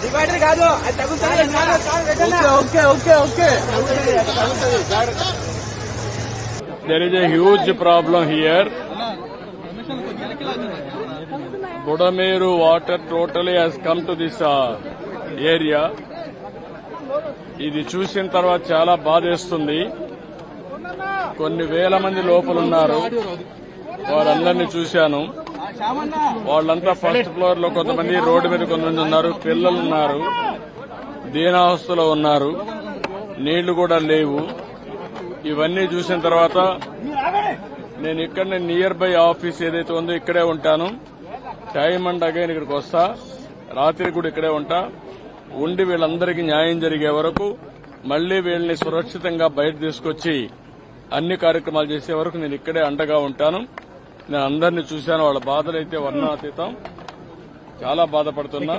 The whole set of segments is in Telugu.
డివైడర్ కాదు అది తగ్గుతుంది. Okay. There is a huge problem here. Budameru water totally has come to this area. ఇది చూసిన తర్వాత చాలా బాధేస్తుంది. కొన్ని వేల మంది లోపలున్నారు. వారందరినీ చూశాను. వాళ్ళంతా ఫస్ట్ ఫ్లోర్ లో కొంతమంది, రోడ్డు మీద కొంతమంది ఉన్నారు, పిల్లలున్నారు, దీనావస్థలో ఉన్నారు, నీళ్లు కూడా లేవు. ఇవన్నీ చూసిన తర్వాత నేను ఇక్కడనే నియర్ బై ఆఫీస్ ఏదైతే ఉందో ఇక్కడే ఉంటాను. టైం అండ్ అగైన్ ఇక్కడికి వస్తా, రాత్రి కూడా ఇక్కడే ఉంటా. ఉండి వీళ్ళందరికీ న్యాయం జరిగే వరకు, మళ్లీ వీళ్ళని సురక్షితంగా బయట తీసుకొచ్చి అన్ని కార్యక్రమాలు చేసే వరకు నేను ఇక్కడే అండగా ఉంటాను. నేను అందరినీ చూశాను. వాళ్ళ బాధలైతే వర్ణనాతీతం. చాలా బాధపడుతున్నా.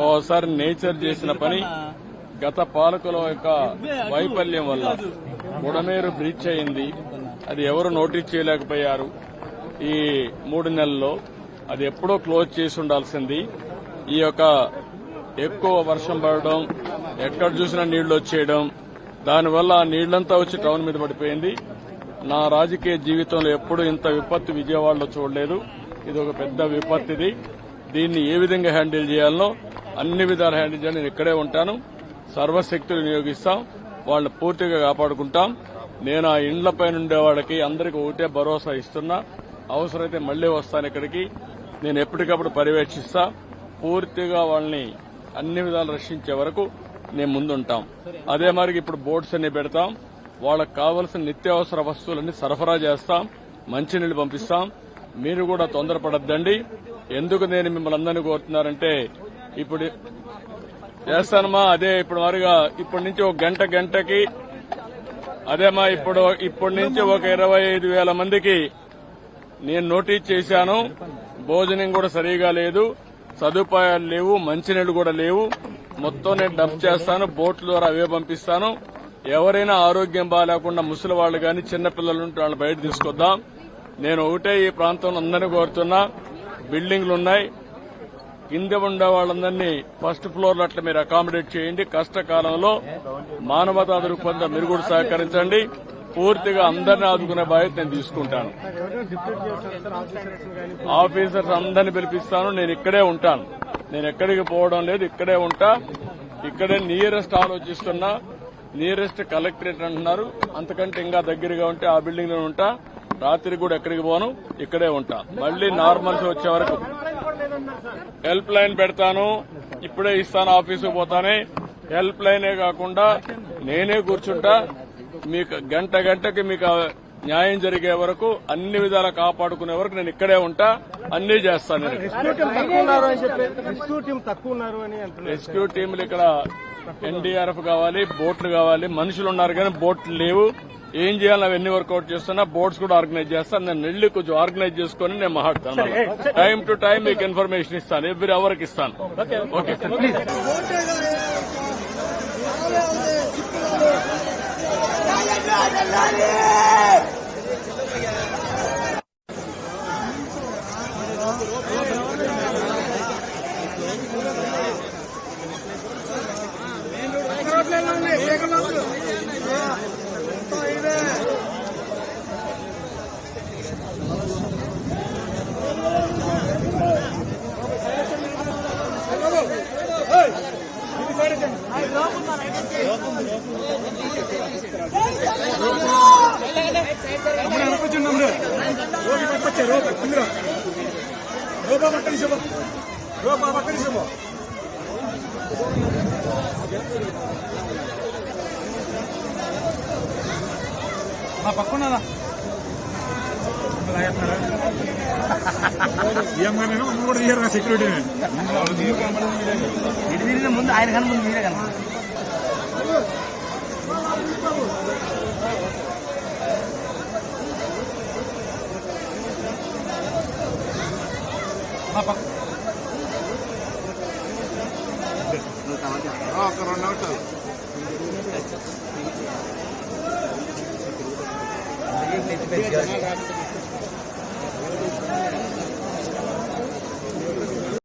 ఓసారి నేచర్ చేసిన పని, గత పాలకుల యొక్క వైఫల్యం వల్ల బుడమేరు బ్రీచ్ అయింది. అది ఎవరు నోటీస్ చేయలేకపోయారు. ఈ 3 నెలల్లో అది ఎప్పుడో క్లోజ్ చేసి ఉండాల్సింది. ఈ యొక్క ఎక్కువ వర్షం పడడం, ఎక్కడ చూసినా నీళ్లు వచ్చేయడం, దానివల్ల ఆ నీళ్లంతా వచ్చి టౌన్ మీద పడిపోయింది. నా రాజకీయ జీవితంలో ఎప్పుడూ ఇంత విపత్తు విజయవాడలో చూడలేదు. ఇది ఒక పెద్ద విపత్తిది. దీన్ని ఏ విధంగా హ్యాండిల్ చేయాలనో అన్ని విధాలు హ్యాండిల్ చేయాలి. నేను ఇక్కడే ఉంటాను. సర్వశక్తులు వినియోగిస్తాం. వాళ్ళని పూర్తిగా కాపాడుకుంటాం. నేను ఆ ఇండ్లపైన ఉండే వాళ్ళకి అందరికీ ఒకటే భరోసా ఇస్తున్నా. అవసరమైతే మళ్లీ వస్తాను ఇక్కడికి. నేను ఎప్పటికప్పుడు పర్యవేక్షిస్తా. పూర్తిగా వాళ్ళని అన్ని విధాలు రక్షించే వరకు నేను ముందుంటాం. అదే మరి ఇప్పుడు బోట్స్ అన్ని పెడతాం. వాళ్ళకు కావలసిన నిత్యావసర వస్తువులన్నీ సరఫరా చేస్తాం. మంచినీళ్లు పంపిస్తాం. మీరు కూడా తొందరపడద్దండి. ఎందుకు నేను మిమ్మల్ని అందరినీ కోరుతున్నారంటే, ఇప్పుడు చేస్తానమ్మా, అదే ఇప్పుడు మరిగా ఇప్పటి నుంచి ఒక గంటకి అదేమా ఇప్పటి నుంచి ఒక 25,000 మందికి నేను నోటీస్ చేశాను. భోజనం కూడా సరిగా లేదు, సదుపాయాలు లేవు, మంచినీళ్లు కూడా లేవు. మొత్తం నేను డంప్ చేస్తాను. బోట్ల ద్వారా అవే పంపిస్తాను. ఎవరైనా ఆరోగ్యం బాగాలేకుండా ముసలి వాళ్ళు గాని చిన్నపిల్లలు ఉంటే వాళ్ళు బయట తీసుకొద్దాం. నేను ఒకటే ఈ ప్రాంతంలో అందరినీ కోరుతున్నా, బిల్డింగ్లున్నాయి, కింద ఉండే వాళ్ళందరినీ ఫస్ట్ ఫ్లోర్ లో అట్లా మీరు అకామిడేట్ చేయండి. కష్టకాలంలో మానవతా దృక్పథంతో మీరు కూడా సహకరించండి. పూర్తిగా అందరినీ ఆదుకునే బాధ్యత నేను తీసుకుంటాను. ఆఫీసర్స్ అందరినీ పిలిపిస్తాను. నేను ఇక్కడే ఉంటాను. నేను ఎక్కడికి పోవడం లేదు, ఇక్కడే ఉంటా. ఇక్కడే నియరెస్ట్ ఆలోచిస్తున్నా. నియరెస్ట్ కలెక్టరేట్ అంటున్నారు. అంతకంటే ఇంకా దగ్గరగా ఉంటే ఆ బిల్డింగ్ లో ఉంటా. రాత్రి కూడా ఎక్కడికి పోను, ఇక్కడే ఉంటా. మళ్లీ నార్మల్స్ వచ్చే వరకు హెల్ప్ లైన్ పెడతాను. ఇప్పుడే ఇస్తాను. ఆఫీసుకు పోతానే హెల్ప్ లైనే కాకుండా నేనే కూర్చుంటా. మీకు గంటకి మీకు న్యాయం జరిగే వరకు, అన్ని విధాలా కాపాడుకునే వరకు నేను ఇక్కడే ఉంటా. అన్ని చేస్తాను. రెస్క్యూ టీంలు ఇక్కడ ఎన్డీఆర్ఎఫ్ కావాలి, బోట్లు కావాలి. మనుషులు ఉన్నారు కానీ బోట్లు లేవు. ఏం చేయాలని అవన్నీ వర్కౌట్ చేస్తున్నా. బోట్స్ కూడా ఆర్గనైజ్ చేస్తాను. నేను వెళ్ళి కొంచెం ఆర్గనైజ్ చేసుకుని నేను మాట్లాడతాను. టైం టు టైం మీకు ఇన్ఫర్మేషన్ ఇస్తాను. ఎవ్రీ అవర్కి ఇస్తాను. Okay please. పక్కన కూడా తీయరు సెక్యూరిటీ ముందు ఆయన కన్నా ముందు మీరే కన్నా పక్క ఒక 2 నిమిషాలు